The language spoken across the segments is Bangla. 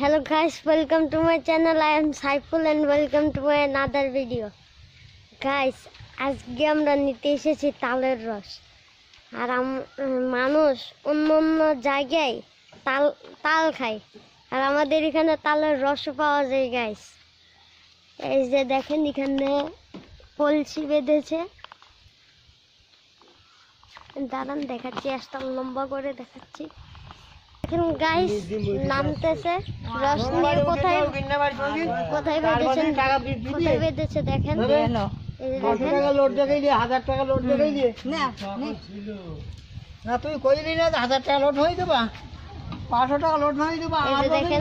Hello guys, welcome to my channel. I am Saiful and welcome to my another video. Guys, আজকে আমরা নিতে এসেছি তালের রস। আর মানুষ অন্য অন্য জায়গায় তাল খায়, আর আমাদের এখানে তালের রস পাওয়া যায় গাইস। এই যে দেখেন এখানে কলসি বেঁধেছে, দাঁড়ান দেখাচ্ছি, একটা লম্বা করে দেখাচ্ছি। এখন গাইস নামতেছে রস নিয়ে। কোথায় কোথায় বেঁধেছেন, কোথায় বেঁধেছে দেখেন। লোড দেখাই দিয়ে 1000 টাকা লোড দেখাই দিয়ে না তুই কইলি না 1000 টাকা লোড হয়ে দেবা, 500 টাকা লোড হয়ে দেবা। আমার দেখেন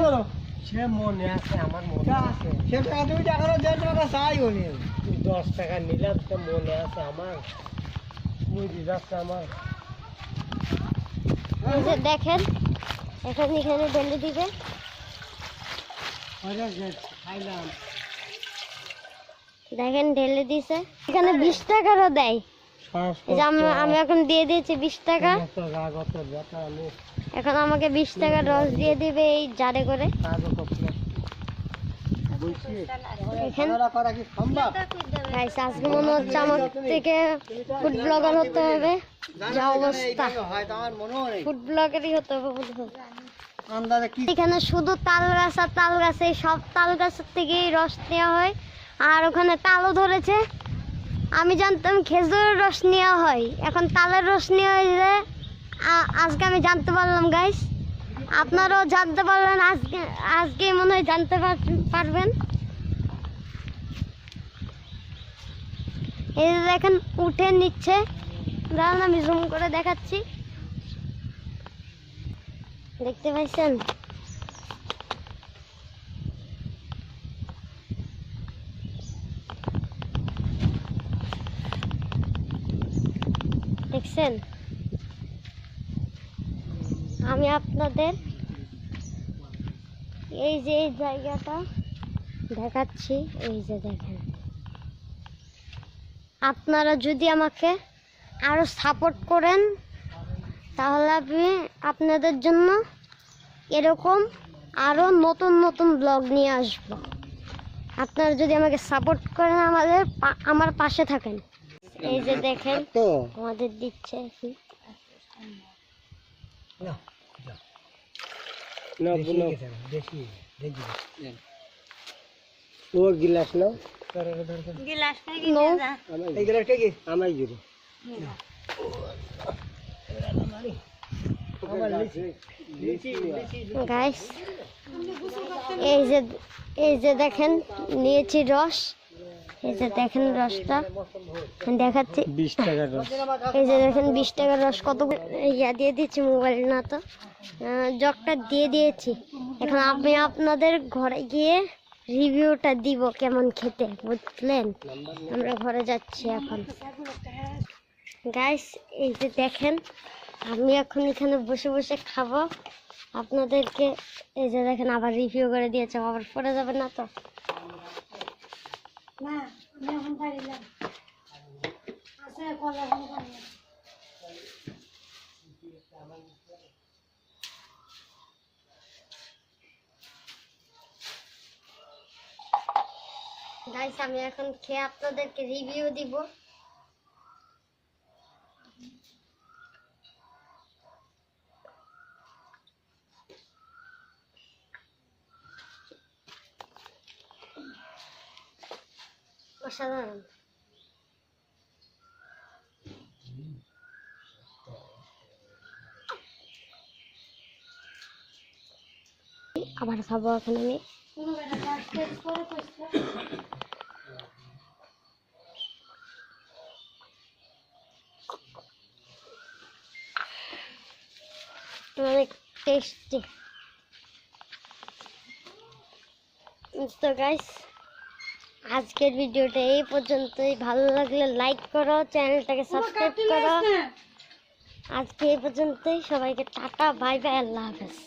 সে মনে আছে, আমার মনে আছে। সে টাকা তুমি টাকা 1.5 টাকা চাই হলি, 10 টাকা নিলাম তো মনে আছে আমার, মুই দিছাস আমার। এই যে দেখেন এখন এখানে ঢেলে দিবে। দেখেন ঢেলে দিছে, এখানে 20 টাকারও দেয়। আমি এখন দিয়ে দিয়েছি 20 টাকা। এখন আমাকে 20 টাকার রস দিয়ে দিবে এই জারে করে। আজকে মনে হচ্ছে আমার থেকে ফুড ব্লগার হতে হবে, যা অবস্থা ফুড ব্লগারই হতে হবে। এখানে শুধু তাল গাছ আর তাল গাছ, এই সব তাল গাছের থেকেই রস নেওয়া হয়। আর ওখানে তালও ধরেছে, আমি জানতাম খেজুরের রস নেওয়া হয়, এখন তালের রস নেওয়া হয়েছে। আজকে আমি জানতে পারলাম গাইস, আপনারাও জানতে পারবেন আজকে মনে হয় জানতে পারবেন। এই যে দেখেন উঠে নিচ্ছে, দাঁড়ান আমি জুম করে দেখাচ্ছি, দেখতে পাইছেন। দেখছেন, আমি আপনাদের এই যে এই জায়গাটা দেখাচ্ছি। এই যে দেখেন, আপনারা যদি আমাকে আরো সাপোর্ট করেন তাহলে আমি আপনাদের জন্য এরকম আরো নতুন নতুন ব্লগ নিয়ে আসবো। আপনারা যদি আমাকে সাপোর্ট করেন, আমার পাশে থাকেন। এই যে দেখেন আমাদের দিচ্ছে কি ও গিলাস নাও, গিলাস এই গিলাসটা কি আমাই জুড়ে গাইস। এই যে দেখেন নিয়েছি রস, এই যে দেখেন রসটা দেখাচ্ছি 20 টাকার রস। এই যে দেখেন 20 টাকার রস কত ইয়া দিয়ে দিচ্ছি, মোবাইল না তো জগটা দিয়ে দিয়েছি। এখন আমি আপনাদের ঘরে গিয়ে রিভিউটা দিব কেমন খেতে, বুঝলেন। আমরা ঘরে যাচ্ছি এখন গাইস। এই যে দেখেন আমি এখন এখানে বসে বসে খাবো আপনাদেরকে। এই যে দেখেন আবার রিভিউ করে দিয়েছে, আবার পড়ে যাবে না তো। গাইস আমি এখন খেয়ে আপনাদেরকে রিভিউ দিব। অসাধারণ। আবার খাবো এখন আমি। অনেক টেস্টি। তো গাইস আজকের ভিডিওটা এই পর্যন্তই। ভালো লাগলে লাইক করো, চ্যানেলটাকে সাবস্ক্রাইব করো। আজকে এই পর্যন্তই, সবাইকে টাটা, বাই বাই, আল্লাহ হাফেজ।